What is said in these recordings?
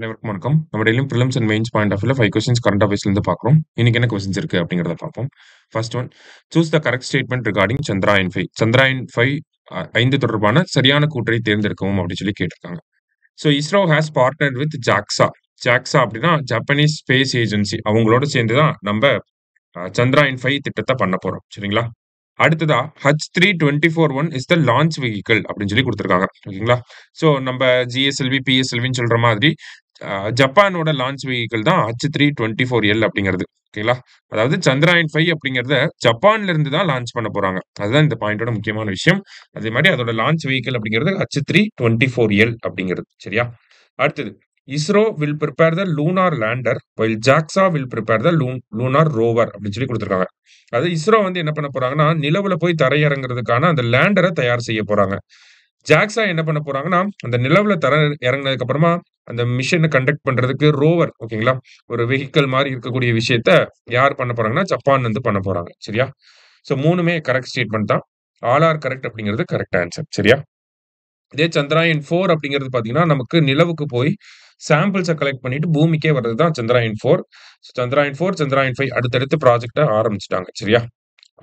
அனைவருக்கும் வணக்கம். நம்ம டெய்லியும் prelims and mains point of வியூல 5 கொஸ்டின்ஸ் கரண்ட் அஃபேர்ஸ்லேருந்து பார்க்குறோம். இன்னைக்கு என்ன கொஸ்டின்ஸ் இருக்கு அப்படிங்கிறத பார்ப்போம். First one, choose the correct statement regarding Chandrayaan 5. Chandrayaan 5 தொடர்பான சரியான கூற்றை தேர்ந்தெடுக்கவும் அப்படின்னு சொல்லி கேட்டிருக்காங்க. So ISRO has partnered with JAXA. JAXA அப்படின்னா ஜப்பனீஸ் ஸ்பேஸ் ஏஜென்சி. அவங்களோட சேர்ந்து தான் நம்ம சந்திராயன் 5 திட்டத்தை பண்ண போறோம். சரிங்களா? அடுத்ததா H324-1 is the launch vehicle அப்படின்னு சொல்லி கொடுத்துருக்காங்க. ஓகேங்களா? ஸோ நம்ம GSLV, PSLVன்னு சொல்ற மாதிரி ஜப்பானோட லான்ச் வெஹிக்கிள் தான் H324L அப்படிங்கிறது. ஓகேங்களா? அதாவது சந்திராயன் 5 அப்படிங்கிறத ஜப்பான்ல இருந்து தான் லான்ச் பண்ண போறாங்க. அதுதான் இந்த பாயிண்டோட முக்கியமான விஷயம். அதே மாதிரி அதோட லான்ச் வெஹிக்கிள் அப்படிங்கிறது H324L அப்படிங்கிறது. சரியா? அடுத்தது, ISRO will prepare the lunar lander while JAXA will prepare the lunar rover அப்படின்னு சொல்லி கொடுத்துருக்காங்க. அது இஸ்ரோ வந்து என்ன பண்ண போறாங்கன்னா, நிலவுல போய் தரையிறங்குறதுக்கான அந்த லேண்டரை தயார் செய்ய போறாங்க. ஜாக்ஸா என்ன பண்ண போறாங்கன்னா, அந்த நிலவுல இறங்குனதுக்கு அப்புறமா அந்த மிஷனை கண்டக்ட் பண்றதுக்கு ரோவர், ஓகேங்களா, ஒரு வெஹிக்கிள் மாதிரி இருக்கக்கூடிய விஷயத்த யார் பண்ண போறாங்கன்னா, ஜப்பான் வந்து பண்ண போறாங்க. சரியா? ஸோ 3மே கரெக்ட் ஸ்டேட்மெண்ட் தான். ஆல் ஆர் கரெக்ட் அப்படிங்கிறது கரெக்ட் ஆன்சர். சரியா? இதே சந்திராயன் 4 அப்படிங்கிறது பாத்தீங்கன்னா, நமக்கு நிலவுக்கு போய் சாம்பிள்ஸை கலெக்ட் பண்ணிட்டு பூமிக்கே வர்றது தான் சந்திராயன் 4. சந்திராயன் 4, சந்திராயன் 5 அடுத்தடுத்து ப்ராஜெக்டை ஆரம்பிச்சிட்டாங்க. சரியா?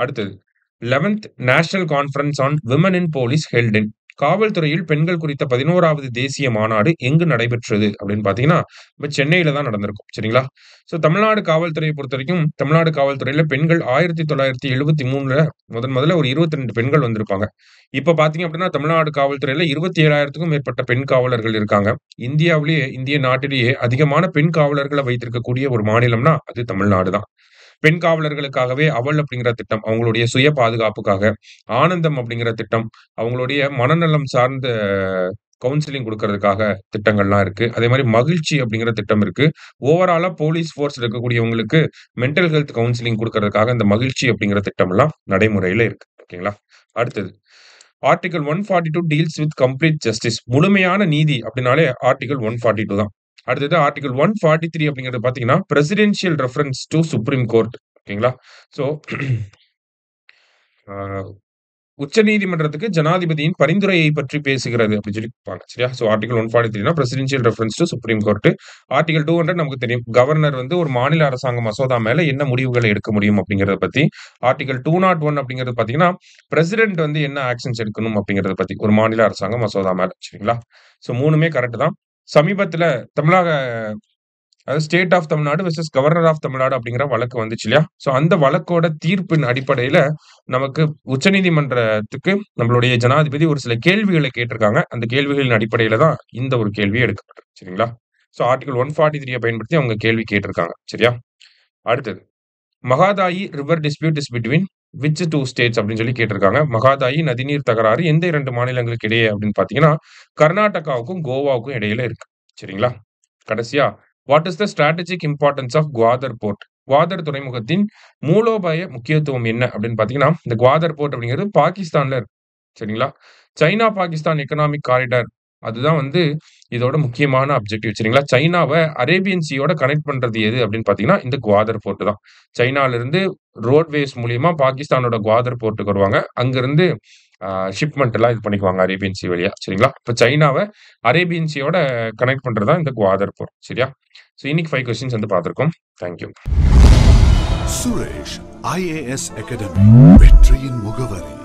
அடுத்தது, 11th national conference on women in police held in. காவல்துறையில் பெண்கள் குறித்த 11வது தேசிய மாநாடு எங்கு நடைபெற்றது அப்படின்னு பாத்தீங்கன்னா, இப்ப சென்னையில தான் நடந்திருக்கும். சரிங்களா? ஸோ தமிழ்நாடு காவல்துறையை பொறுத்த வரைக்கும், தமிழ்நாடு காவல்துறையில பெண்கள் 1973ல முதல்ல ஒரு 22 பெண்கள் வந்திருப்பாங்க. இப்ப பாத்தீங்க அப்படின்னா, தமிழ்நாடு காவல்துறையில 27,000க்கும் மேற்பட்ட பெண் காவலர்கள் இருக்காங்க. இந்திய நாட்டிலேயே அதிகமான பெண் காவலர்களை வைத்திருக்கக்கூடிய ஒரு மாநிலம்னா அது தமிழ்நாடு தான். பெண் காவலர்களுக்காகவே அவள் அப்படிங்கிற திட்டம், அவங்களுடைய சுய பாதுகாப்புக்காக. ஆனந்தம் அப்படிங்கிற திட்டம், அவங்களுடைய மனநலம் சார்ந்த கவுன்சிலிங் குடுக்கறதுக்காக திட்டங்கள்லாம் இருக்கு. அதே மாரி மகிழ்ச்சி அப்படிங்கிற திட்டம் இருக்கு. ஓவராலா போலீஸ் ஃபோர்ஸ்ல இருக்கக்கூடியவங்களுக்கு மென்டல் ஹெல்த் கவுன்சிலிங் குடுக்கறதுக்காக இந்த மகிழ்ச்சி அப்படிங்கிற திட்டம்லாம் நடைமுறையில இருக்கு. ஓகேங்களா? அடுத்தது, article 142 deals with complete justice. முழுமையான நீதி அப்படின்னாலே ஆர்டிகிள் 142 தான். அடுத்தது ஆர்டிகிள் 143 அப்படிங்கிறது பாத்தீங்கன்னா, presidential reference to Supreme Court. ஓகேங்களா? ஸோ உச்சநீதிமன்றத்துக்கு ஜனாதிபதியின் பரிந்துரையை பற்றி பேசுகிறது அப்படின்னு சொல்லி பாருங்க. சரியா? ஸோ ஆர்டிகிள் 143னா presidential reference to Supreme Court. Article 200 நமக்கு தெரியும். கவர்னர் வந்து ஒரு மாநில அரசாங்க மசோதா மேல என்ன முடிவுகளை எடுக்க முடியும் அப்படிங்கிறத பத்தி. ஆர்டிகிள் 201 அப்படிங்கிறது பாத்தீங்கன்னா, பிரசிடென்ட் வந்து என்ன ஆக்ஷன்ஸ் எடுக்கணும் அப்படிங்கிறத பத்தி, ஒரு மாநில அரசாங்க மசோதா மேல. சரிங்களா? ஸோ 3மே கரெக்ட் தான். சமீபத்துல தமிழக அதாவது state of Tamil Nadu versus governor of Tamil Nadu அப்படிங்கிற வழக்கு வந்துச்சு இல்லையா? ஸோ அந்த வழக்கோட தீர்ப்பின் அடிப்படையில நமக்கு உச்சநீதிமன்றத்துக்கு நம்மளுடைய ஜனாதிபதி ஒரு சில கேள்விகளை கேட்டிருக்காங்க. அந்த கேள்விகளின் அடிப்படையில தான் இந்த ஒரு கேள்வி எடுக்கப்பட்டது. சரிங்களா? ஸோ ஆர்டிகிள் 143 பயன்படுத்தி அவங்க கேள்வி கேட்டிருக்காங்க. சரியா? அடுத்தது, Mahadayi river dispute is between which 2 states அப்படின்னு சொல்லி கேட்டிருக்காங்க. மகாதாயி நதிநீர் தகராறு எந்த 2 மாநிலங்களுக்கு இடையே அப்படின்னு பாத்தீங்கன்னா, கர்நாடகாவுக்கும் கோவாவுக்கும் இடையில இருக்கு. சரிங்களா? கடைசியா, what is the strategic importance of Gwadar port? Gwadar துறைமுகத்தின் மூலோபாய முக்கியத்துவம் என்ன அப்படின்னு பாத்தீங்கன்னா, இந்த குவாதர் போர்ட் அப்படிங்கிறது பாகிஸ்தான்ல இருக்கு. சரிங்களா? சைனா பாகிஸ்தான் எக்கனாமிக் காரிடார், அதுதான் வந்து இதோட முக்கியமான அப்ஜெக்டிவ். சரிங்களா? சைனாவ அரேபியன் சீயோட கனெக்ட் பண்றது எது அப்படின்னு பாத்தீங்கன்னா, இந்த குவாதர் போர்ட் தான். சைனால இருந்து ரோட்வேஸ் மூலியமா பாகிஸ்தானோட குவாதர் போர்ட்டுக்கு வருவாங்க. அங்கிருந்து ஷிப்மெண்ட் எல்லாம் இது பண்ணிக்குவாங்க அரேபியன் சி வழியா. சரிங்களா? இப்ப சைனாவ அரேபியன் சீயோட கனெக்ட் பண்றது தான் இந்த குவாதர் போர்ட். சரியா? ஸோ இன்னைக்கு 5 கொஸ்டின்ஸ் வந்து பார்த்திருக்கோம். Thank you. Suresh IAS academy, வெற்றியின் முகவரி.